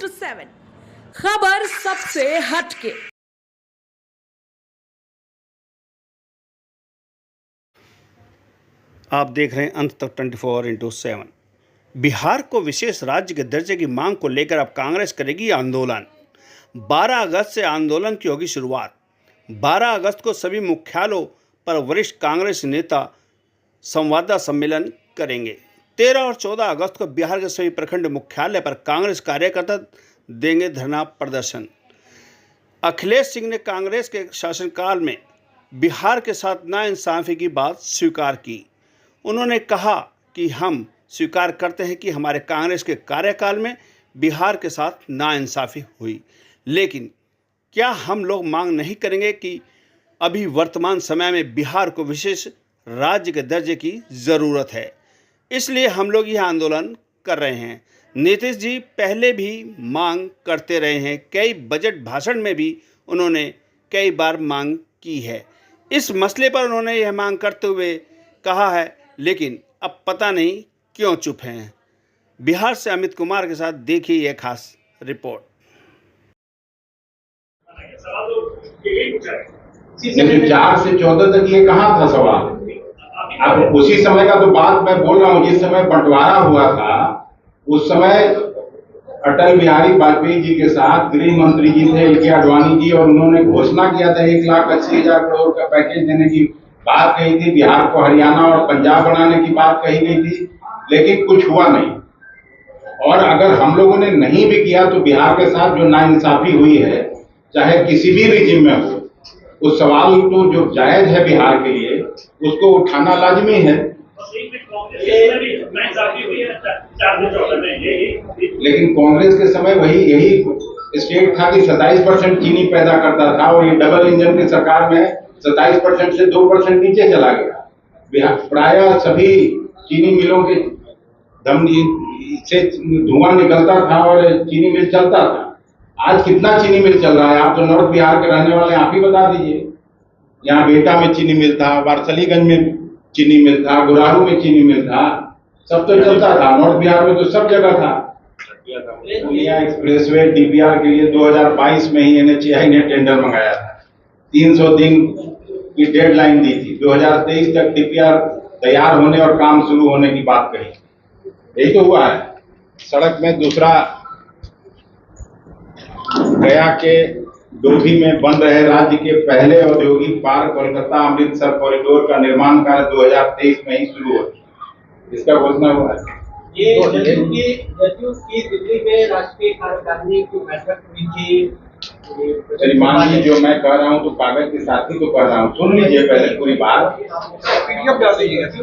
7 खबर सबसे हटके। आप देख रहे हैं अंत तक 24/7। बिहार को विशेष राज्य के दर्जे की मांग को लेकर अब कांग्रेस करेगी आंदोलन। 12 अगस्त से आंदोलन की होगी शुरुआत। 12 अगस्त को सभी मुख्यालयों पर वरिष्ठ कांग्रेस नेता संवाददाता सम्मेलन करेंगे। 13 और 14 अगस्त को बिहार के सभी प्रखंड मुख्यालय पर कांग्रेस कार्यकर्ता देंगे धरना प्रदर्शन। अखिलेश सिंह ने कांग्रेस के शासनकाल में बिहार के साथ नाइंसाफी की बात स्वीकार की। उन्होंने कहा कि हम स्वीकार करते हैं कि हमारे कांग्रेस के कार्यकाल में बिहार के साथ नाइंसाफी हुई, लेकिन क्या हम लोग मांग नहीं करेंगे कि अभी वर्तमान समय में बिहार को विशेष राज्य के दर्जे की ज़रूरत है, इसलिए हम लोग यह आंदोलन कर रहे हैं। नीतीश जी पहले भी मांग करते रहे हैं, कई बजट भाषण में भी उन्होंने कई बार मांग की है। इस मसले पर उन्होंने यह मांग करते हुए कहा है, लेकिन अब पता नहीं क्यों चुप हैं। बिहार से अमित कुमार के साथ देखिए यह खास रिपोर्ट। लेकिन 4 से 14 तक ये कहाँ था सवाल? अब उसी समय का तो बात मैं बोल रहा हूँ, जिस समय बंटवारा हुआ था उस समय अटल बिहारी वाजपेयी जी के साथ गृह मंत्री जी थे एल के आडवाणी जी, और उन्होंने घोषणा किया था 1,80,000 करोड़ का पैकेज देने की बात कही थी। बिहार को हरियाणा और पंजाब बनाने की बात कही गई थी, लेकिन कुछ हुआ नहीं। और अगर हम लोगों ने नहीं भी किया तो बिहार के साथ जो नाइंसाफी हुई है, चाहे किसी भी रिजिम में हो, उस सवाल को जो जायज है बिहार के लिए उसको उठाना लाजमी है। लेकिन कांग्रेस के समय यही स्टेट था कि 27% चीनी पैदा करता था, और ये डबल इंजन की सरकार में 27% से 2% नीचे चला गया। प्रायः सभी चीनी मिलों के धमनी से धुआं निकलता था और चीनी मिल चलता था। आज कितना चीनी मिल चल रहा है? आप तो नॉर्थ बिहार के रहने वाले, आप ही बता दीजिए। यहाँ बेटा में चीनी मिल था, वारसलीगंज में चीनी मिल था, गुरारू में चीनी मिल था, सब तो चलता था। नॉर्थ बिहार में तो सब जगह था। एक्सप्रेसवे डीपीआर के लिए 2022 में ही एनएचएआई ने टेंडर मंगाया था, 300 दिन की डेडलाइन दी थी। 2023 तक डीपीआर तैयार होने और काम शुरू होने की बात कही। यही तो हुआ है। सड़क में दूसरा, गया के डोभी में बन रहे राज्य के पहले औद्योगिक पार्क कोलकाता अमृतसर कॉरिडोर का निर्माण कार्य 2023 में ही शुरू हो, इसका घोषणा हुआ है। ये जदयू की दिल्ली में राष्ट्रीय कार्यकारिणी की बैठक हुई थी। श्रीमान जी, जो मैं कह रहा हूँ तो कागज के साथ ही तो कह रहा हूँ, सुन लीजिए पहले पूरी बात।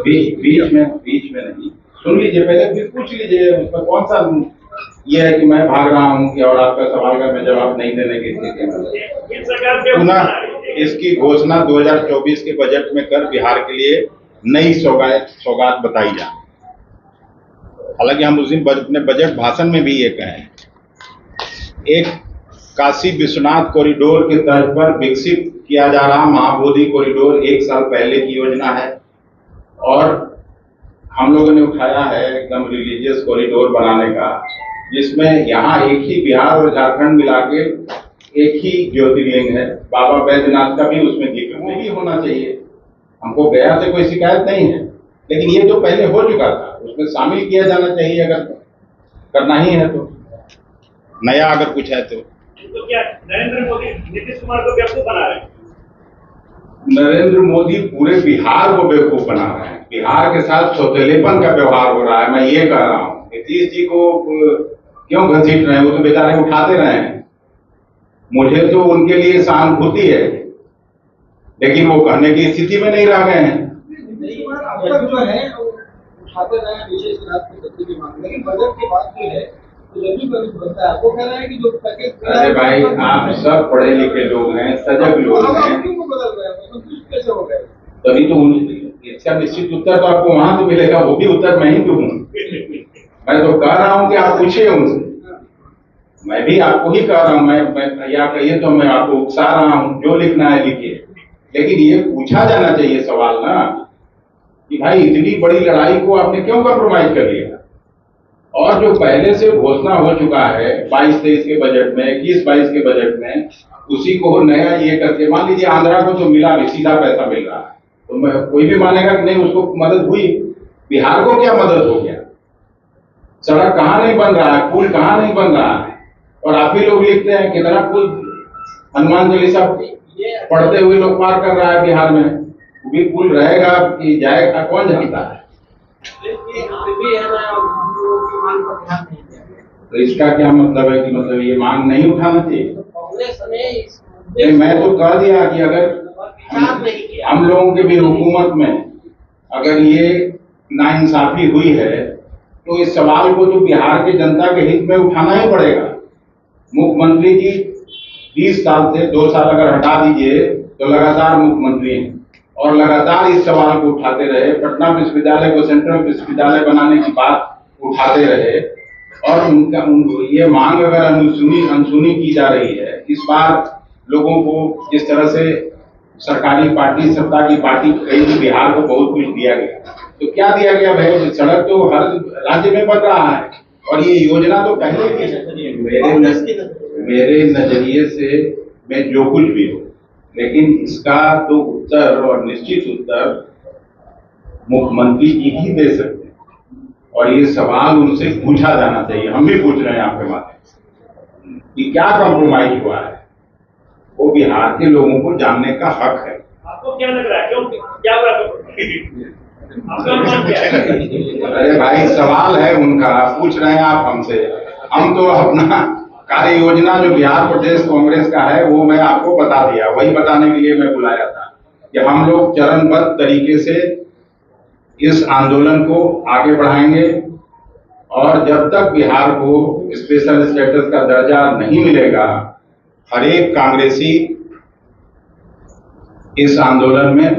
बीच में नहीं, सुन लीजिए पहले, फिर पूछ लीजिए। उसमें कौन सा ये है कि मैं भाग रहा हूँ कि और आपका सवाल का मैं जवाब नहीं देने की स्थिति में। पुनः इसकी घोषणा 2024 के बजट में कर बिहार के लिए नई सौगात बताई जाए। हालांकि हम उस दिन अपने बजट भाषण में भी ये कहें, एक काशी विश्वनाथ कॉरिडोर के तर्ज पर विकसित किया जा रहा महाबोधि कॉरिडोर 1 साल पहले की योजना है, और हम लोगों ने उठाया है एकदम रिलीजियस कॉरिडोर बनाने का, जिसमें यहाँ एक ही बिहार और झारखंड मिला के एक ही ज्योतिर्लिंग है। बाबा बैद्यनाथ का भी उसमें जिक्र नहीं होना चाहिए। हमको गया से कोई शिकायत नहीं है, लेकिन ये तो पहले हो चुका था, उसमें शामिल किया जाना चाहिए अगर करना ही है तो, नया अगर कुछ है तो। क्या नरेंद्र मोदी नीतीश कुमार को बेवकूफ बना रहे हैं? नरेंद्र मोदी पूरे बिहार को बेवकूफ बना रहे हैं। बिहार के साथ सौतेलेपन का व्यवहार हो रहा है, मैं ये कह रहा हूँ। नीतीश जी को क्यों घसीट रहे हैं? वो तो बेचारे उठाते रहे हैं। मुझे तो उनके लिए सहानुभूति है, लेकिन वो कहने की स्थिति में नहीं रह गए हैं। जो है उठाते रहे हैं विशेष राज्य की मांग, लेकिन बजट की बात की है तो जब भी बनता है वो कह रहा है कि जो पैकेज। अरे भाई, आप सब पढ़े लिखे लोग हैं, सजग लोग हैं, कैसे हो गए? तभी तो इसका निश्चित उत्तर तो आपको वहां से मिलेगा, वो भी उत्तर मैं ही दूँ। मैं तो कह रहा हूँ कि आप पूछिए उनसे। मैं भी आपको ही कह रहा हूँ, मैं या कहिए तो मैं आपको उकसा रहा हूँ, जो लिखना है लिखिए, लेकिन ये पूछा जाना चाहिए सवाल ना कि भाई इतनी बड़ी लड़ाई को आपने क्यों कॉम्प्रोमाइज कर लिया, और जो पहले से घोषणा हो चुका है 22-23 के बजट में, 21-22 के बजट में, उसी को नया ये करके, मान लीजिए आंध्रा को जो मिला भी सीधा पैसा मिल रहा है, तो कोई भी मानेगा कि नहीं उसको मदद हुई। बिहार को क्या मदद हो गया? सड़क कहाँ नहीं बन रहा है, पुल कहाँ नहीं बन रहा है, और आप ही लोग लिखते हैं कितना पुल हनुमान चालीसा पढ़ते हुए लोग पार कर रहा है बिहार में। वो भी पुल रहेगा कि जाएगा कौन जानता है। तो इसका क्या मतलब है कि मतलब ये मांग नहीं उठाना चाहिए? नहीं, मैं तो कह दिया कि अगर हम लोगों के भी हुकूमत में अगर ये नाइंसाफी हुई है तो इस सवाल को तो बिहार के जनता के हित में उठाना ही पड़ेगा। मुख्यमंत्री जी 20 साल से 2 साल अगर हटा दीजिए तो लगातार मुख्यमंत्री हैं और लगातार इस सवाल को उठाते रहे। पटना विश्वविद्यालय को सेंट्रल विश्वविद्यालय बनाने की बात उठाते रहे और ये मांग अगर अनसुनी की जा रही है। इस बार लोगों को जिस तरह से सरकारी पार्टी, सत्ता की पार्टी कही कि बिहार को बहुत कुछ दिया गया, तो क्या दिया गया भाई? सड़क तो हर राज्य में बन रहा है और ये योजना तो पहले की है। मेरे नजरिए से मैं जो कुछ भी हो, लेकिन इसका तो उत्तर और निश्चित उत्तर मुख्यमंत्री जी ही दे सकते हैं और ये सवाल उनसे पूछा जाना चाहिए। हम भी पूछ रहे हैं आपके माध्यम से कि क्या कॉम्प्रोमाइज हुआ है, वो बिहार के लोगों को जानने का हक है। आपको क्या लग रहा है, क्यों क्या अरे भाई सवाल है उनका, पूछ रहे हैं आप हमसे। हम तो अपना कार्य योजना जो बिहार प्रदेश कांग्रेस का है वो मैं आपको बता दिया, वही बताने के लिए मैं बुलाया था कि हम लोग चरणबद्ध तरीके से इस आंदोलन को आगे बढ़ाएंगे और जब तक बिहार को स्पेशल स्टेटस का दर्जा नहीं मिलेगा, हर एक कांग्रेसी इस आंदोलन में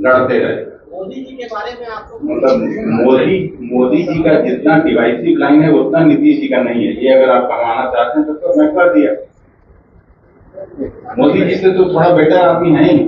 लड़ते रहे। मोदी जी के बारे में आपको मतलब मोदी जी का जितना डिवाइसिव लाइन है उतना नीतीश जी का नहीं है। ये अगर आप कमाना चाहते हैं तो मैं कर दिया। मोदी जी से तो थोड़ा बेटर आदमी है ही।